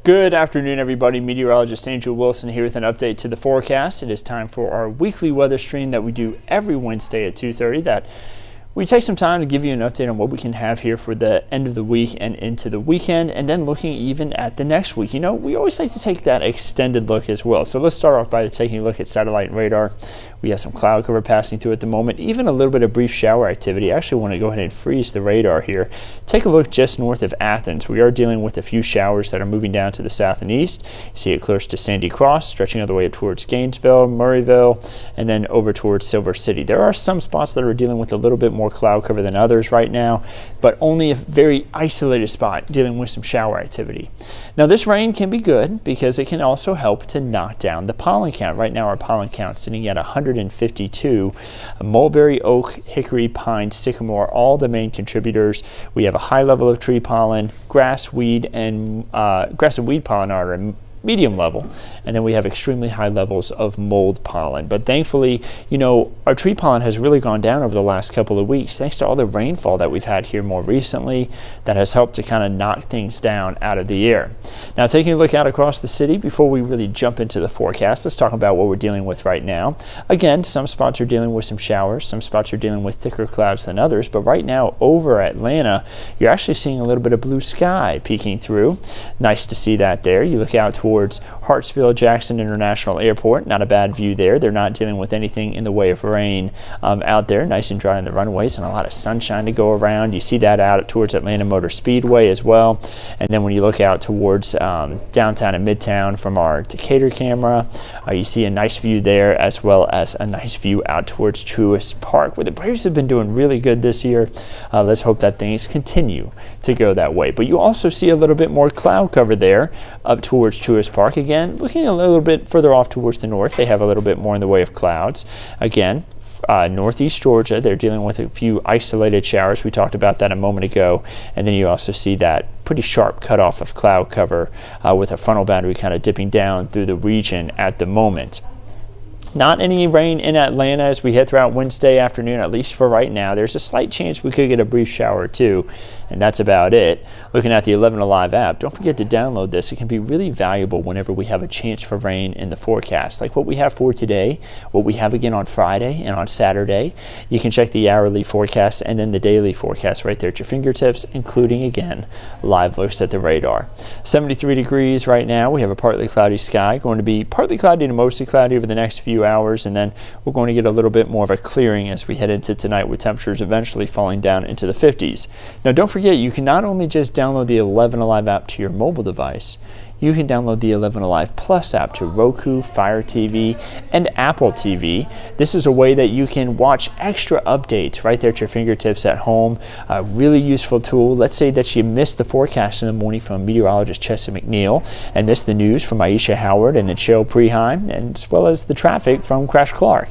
Good afternoon, everybody. Meteorologist Angel Wilson here with an update to the forecast. It is time for our weekly weather stream that we do every Wednesday at 2:30. That we take some time to give you an update on what we can have here for the end of the week and into the weekend, and then looking even at the next week. You know, we always like to take that extended look as well. So let's start off by taking a look at satellite and radar. We have some cloud cover passing through at the moment, even a little bit of brief shower activity. I actually want to go ahead and freeze the radar here. Take a look just north of Athens. We are dealing with a few showers that are moving down to the south and east. You see it close to Sandy Cross, stretching all the way up towards Gainesville, Murrayville, and then over towards Silver City. There are some spots that are dealing with a little bit more cloud cover than others right now, but only a very isolated spot dealing with some shower activity. Now this rain can be good because it can also help to knock down the pollen count. Right now our pollen count is sitting at 152. Mulberry, oak, hickory, pine, sycamore, all the main contributors. We have a high level of tree pollen, grass, weed, and grass and weed pollen are a medium level, and then we have extremely high levels of mold pollen. But thankfully, you know, our tree pollen has really gone down over the last couple of weeks thanks to all the rainfall that we've had here more recently. That has helped to kind of knock things down out of the air. Now, taking a look out across the city before we really jump into the forecast, let's talk about what we're dealing with right now. Again, some spots are dealing with some showers, some spots are dealing with thicker clouds than others, but right now over Atlanta, you're actually seeing a little bit of blue sky peeking through. Nice to see that there. You look out towards Hartsfield Jackson International Airport. Not a bad view there. They're not dealing with anything in the way of rain out there. Nice and dry on the runways and a lot of sunshine to go around. You see that out towards Atlanta Motor Speedway as well. And then when you look out towards downtown and Midtown from our Decatur camera, you see a nice view there, as well as a nice view out towards Truist Park, where the Braves have been doing really good this year. Let's hope that things continue to go that way. But you also see a little bit more cloud cover there up towards Truist Park. Again, looking a little bit further off towards the north, they have a little bit more in the way of clouds. Again, northeast Georgia, they're dealing with a few isolated showers. We talked about that a moment ago. And then you also see that pretty sharp cutoff of cloud cover with a frontal boundary kind of dipping down through the region at the moment. Not any rain in Atlanta as we head throughout Wednesday afternoon, at least for right now. There's a slight chance we could get a brief shower or two, and that's about it. Looking at the 11 Alive app, don't forget to download this. It can be really valuable whenever we have a chance for rain in the forecast, like what we have for today, what we have again on Friday and on Saturday. You can check the hourly forecast and then the daily forecast right there at your fingertips, including, again, live looks at the radar. 73 degrees right now. We have a partly cloudy sky, going to be partly cloudy to mostly cloudy over the next few hours, and then we're going to get a little bit more of a clearing as we head into tonight, with temperatures eventually falling down into the 50s. Now don't forget, you can not only just download the 11 Alive app to your mobile device, you can download the 11 Alive Plus app to Roku, Fire TV, and Apple TV. This is a way that you can watch extra updates right there at your fingertips at home. A really useful tool. Let's say that you missed the forecast in the morning from meteorologist Chesa McNeil and missed the news from Aisha Howard and Cheryl Preheim, and as well as the traffic from Crash Clark.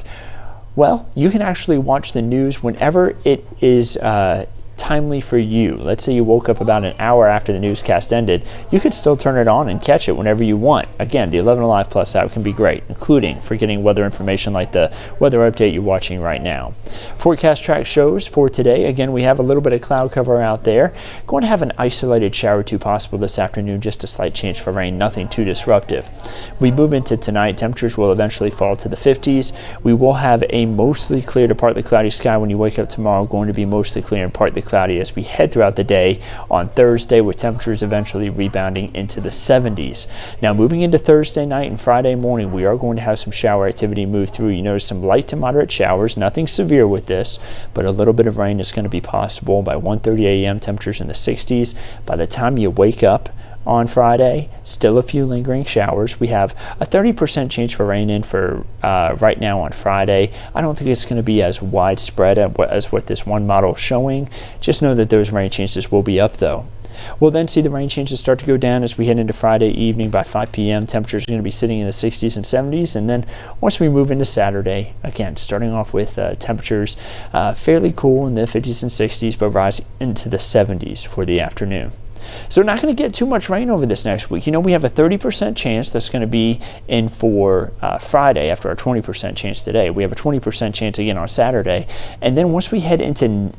Well, you can actually watch the news whenever it is timely for you. Let's say you woke up about an hour after the newscast ended. You could still turn it on and catch it whenever you want. Again, the 11 Alive Plus app can be great, including for getting weather information like the weather update you're watching right now. Forecast track shows for today. Again, we have a little bit of cloud cover out there. Going to have an isolated shower or two possible this afternoon, just a slight chance for rain, nothing too disruptive. We move into tonight. Temperatures will eventually fall to the 50s. We will have a mostly clear to partly cloudy sky when you wake up tomorrow, going to be mostly clear and partly cloudy as we head throughout the day on Thursday, with temperatures eventually rebounding into the 70s. Now moving into Thursday night and Friday morning, we are going to have some shower activity move through. You notice some light to moderate showers, nothing severe with this, but a little bit of rain is going to be possible by 1:30 a.m. Temperatures in the 60s. By the time you wake up on Friday, still a few lingering showers. We have a 30% chance for rain in for right now on Friday. I don't think it's going to be as widespread as what this one model is showing. Just know that those rain chances will be up though. We'll then see the rain chances start to go down as we head into Friday evening by 5 p.m. Temperatures are going to be sitting in the 60s and 70s. And then once we move into Saturday, again, starting off with temperatures fairly cool in the 50s and 60s, but rising into the 70s for the afternoon. So we're not going to get too much rain over this next week. You know, we have a 30% chance that's going to be in for Friday after our 20% chance today. We have a 20% chance again on Saturday. And then once we head into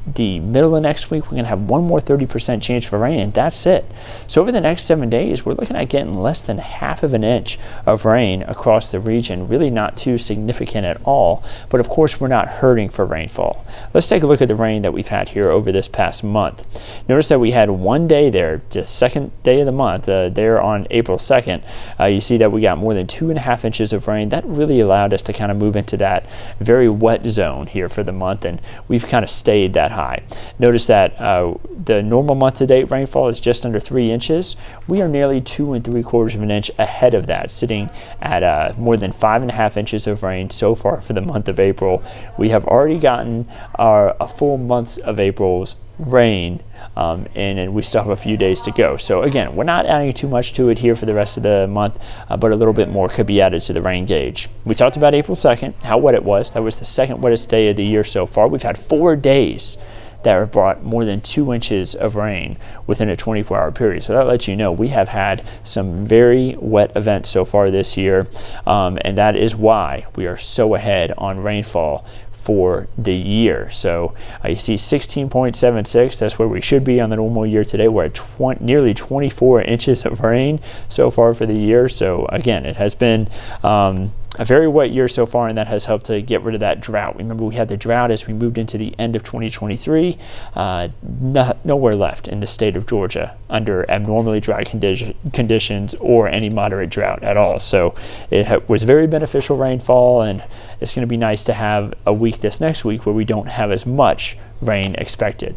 the middle of next week, we're going to have one more 30% chance for rain, and that's it. So over the next 7 days, we're looking at getting less than half of an inch of rain across the region. Really not too significant at all, but of course we're not hurting for rainfall. Let's take a look at the rain that we've had here over this past month. Notice that we had one day there, the second day of the month, there on April 2nd. You see that we got more than 2.5 inches of rain. That really allowed us to kind of move into that very wet zone here for the month, and we've kind of stayed that high. Notice that the normal month-to-date rainfall is just under 3 inches. We are nearly 2 3/4 of an inch ahead of that, sitting at more than 5.5 inches of rain so far for the month of April. We have already gotten a full month of April's rain, and we still have a few days to go. So again, we're not adding too much to it here for the rest of the month, but a little bit more could be added to the rain gauge. We talked about April 2nd, how wet it was. That was the second wettest day of the year so far. We've had 4 days that have brought more than 2 inches of rain within a 24-hour period. So that lets you know we have had some very wet events so far this year, and that is why we are so ahead on rainfall for the year. So you see 16.76, that's where we should be on the normal year today. We're at nearly 24 inches of rain so far for the year. So again, it has been a very wet year so far, and that has helped to get rid of that drought. Remember, we had the drought as we moved into the end of 2023. Nowhere left in the state of Georgia under abnormally dry conditions or any moderate drought at all. So it was very beneficial rainfall, and it's going to be nice to have a week this next week where we don't have as much rain expected.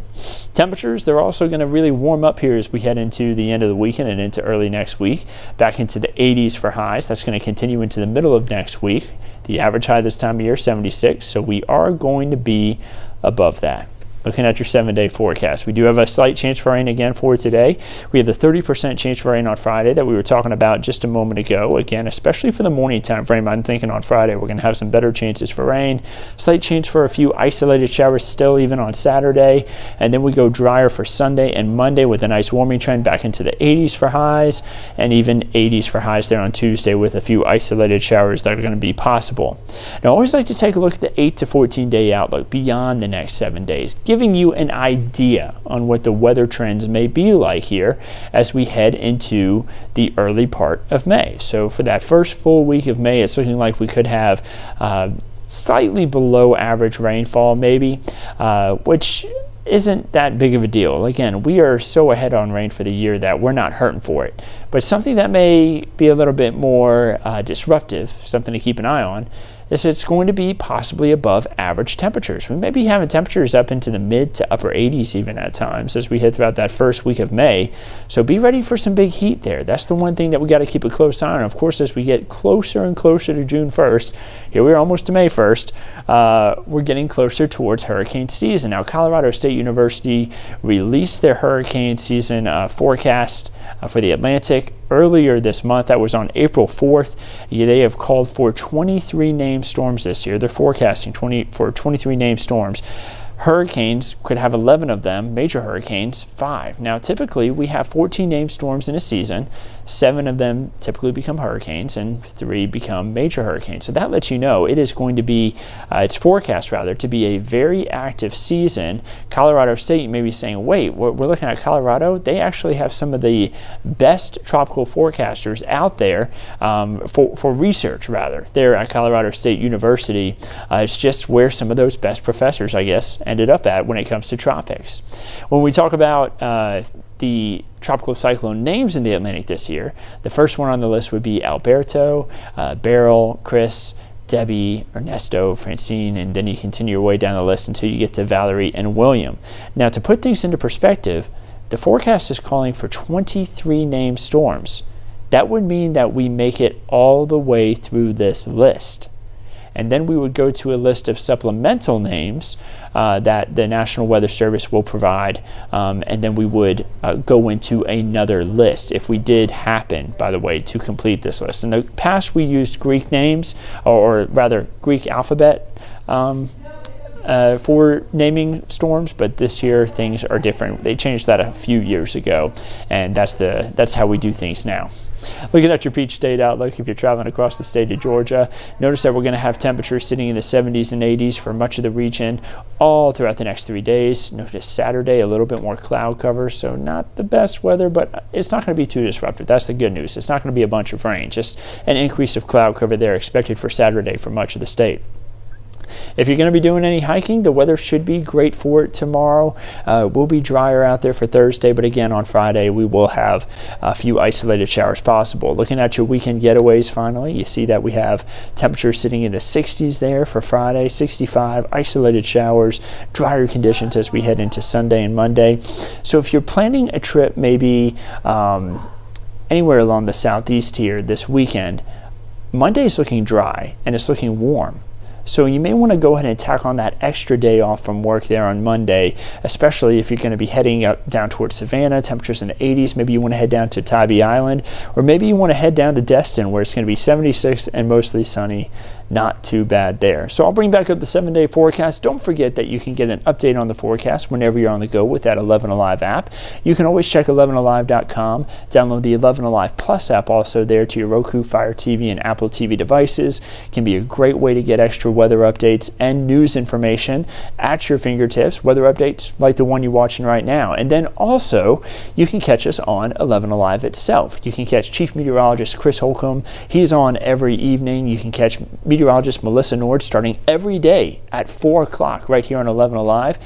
Temperatures, they're also going to really warm up here as we head into the end of the weekend and into early next week, back into the 80s for highs. That's going to continue into the middle of next week. The average high this time of year, 76, so we are going to be above that. Looking at your 7-day forecast, we do have a slight chance for rain again for today. We have the 30% chance for rain on Friday that we were talking about just a moment ago. Again, especially for the morning time frame, I'm thinking on Friday we're going to have some better chances for rain. Slight chance for a few isolated showers still even on Saturday. And then we go drier for Sunday and Monday with a nice warming trend back into the 80s for highs and even 80s for highs there on Tuesday with a few isolated showers that are going to be possible. Now, I always like to take a look at the 8 to 14 day outlook beyond the next 7 days, giving you an idea on what the weather trends may be like here as we head into the early part of May. So for that first full week of May, it's looking like we could have slightly below average rainfall maybe, which isn't that big of a deal. Again, we are so ahead on rain for the year that we're not hurting for it. But something that may be a little bit more disruptive, something to keep an eye on, is it's going to be possibly above average temperatures. We may be having temperatures up into the mid to upper 80s even at times as we head throughout that first week of May. So be ready for some big heat there. That's the one thing that we got to keep a close eye on. Of course, as we get closer and closer to June 1st, here we are almost to May 1st, we're getting closer towards hurricane season. Now, Colorado State University released their hurricane season forecast for the Atlantic earlier this month. That was on April 4th. They have called for 23 named storms this year. They're forecasting 23 named storms. Hurricanes could have 11 of them, major hurricanes, 5. Now, typically, we have 14 named storms in a season. 7 of them typically become hurricanes, and 3 become major hurricanes. So that lets you know it is going to be, it's forecast rather, to be a very active season. Colorado State, you may be saying, wait, we're looking at Colorado? They actually have some of the best tropical forecasters out there for research, rather. They're at Colorado State University. It's just where some of those best professors, I guess, ended up at when it comes to tropics. When we talk about the tropical cyclone names in the Atlantic this year, the first one on the list would be Alberto, Beryl, Chris, Debbie, Ernesto, Francine, and then you continue your way down the list until you get to Valerie and William. Now, to put things into perspective, the forecast is calling for 23 named storms. That would mean that we make it all the way through this list. And then we would go to a list of supplemental names that the National Weather Service will provide, and then we would go into another list if we did happen, by the way, to complete this list. In the past, we used Greek names, or rather Greek alphabet for naming storms, but this year things are different. They changed that a few years ago, and that's how we do things now. Looking at your Peach State outlook, if you're traveling across the state of Georgia, notice that we're going to have temperatures sitting in the 70s and 80s for much of the region all throughout the next 3 days. Notice Saturday, a little bit more cloud cover, so not the best weather, but it's not going to be too disruptive. That's the good news. It's not going to be a bunch of rain, just an increase of cloud cover there expected for Saturday for much of the state. If you're going to be doing any hiking, the weather should be great for it tomorrow. We'll be drier out there for Thursday, but again on Friday we will have a few isolated showers possible. Looking at your weekend getaways finally, you see that we have temperatures sitting in the 60s there for Friday, 65, isolated showers, drier conditions as we head into Sunday and Monday. So if you're planning a trip maybe anywhere along the southeast here this weekend, Monday is looking dry and it's looking warm. So you may want to go ahead and tack on that extra day off from work there on Monday, especially if you're going to be heading up down towards Savannah, temperatures in the 80s. Maybe you want to head down to Tybee Island, or maybe you want to head down to Destin where it's going to be 76 and mostly sunny. Not too bad there. So I'll bring back up the 7-day forecast. Don't forget that you can get an update on the forecast whenever you're on the go with that 11 Alive app. You can always check 11alive.com, download the 11 Alive Plus app also there to your Roku, Fire TV, and Apple TV devices. It can be a great way to get extra weather updates and news information at your fingertips, weather updates like the one you're watching right now. And then also, you can catch us on 11 Alive itself. You can catch Chief Meteorologist Chris Holcomb. He's on every evening. You can catch meteorologist Melissa Nord starting every day at 4 o'clock right here on 11 Alive.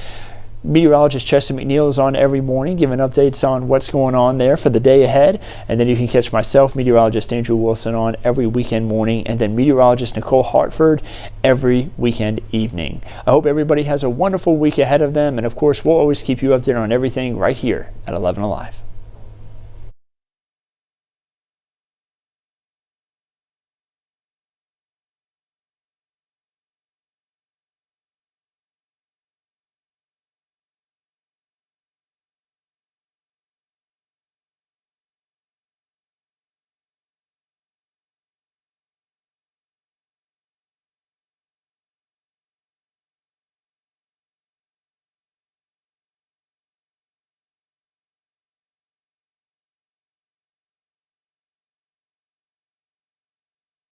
Meteorologist Chester McNeil is on every morning giving updates on what's going on there for the day ahead. And then you can catch myself, meteorologist Andrew Wilson, on every weekend morning, and then meteorologist Nicole Hartford every weekend evening. I hope everybody has a wonderful week ahead of them, and of course we'll always keep you updated on everything right here at 11 Alive.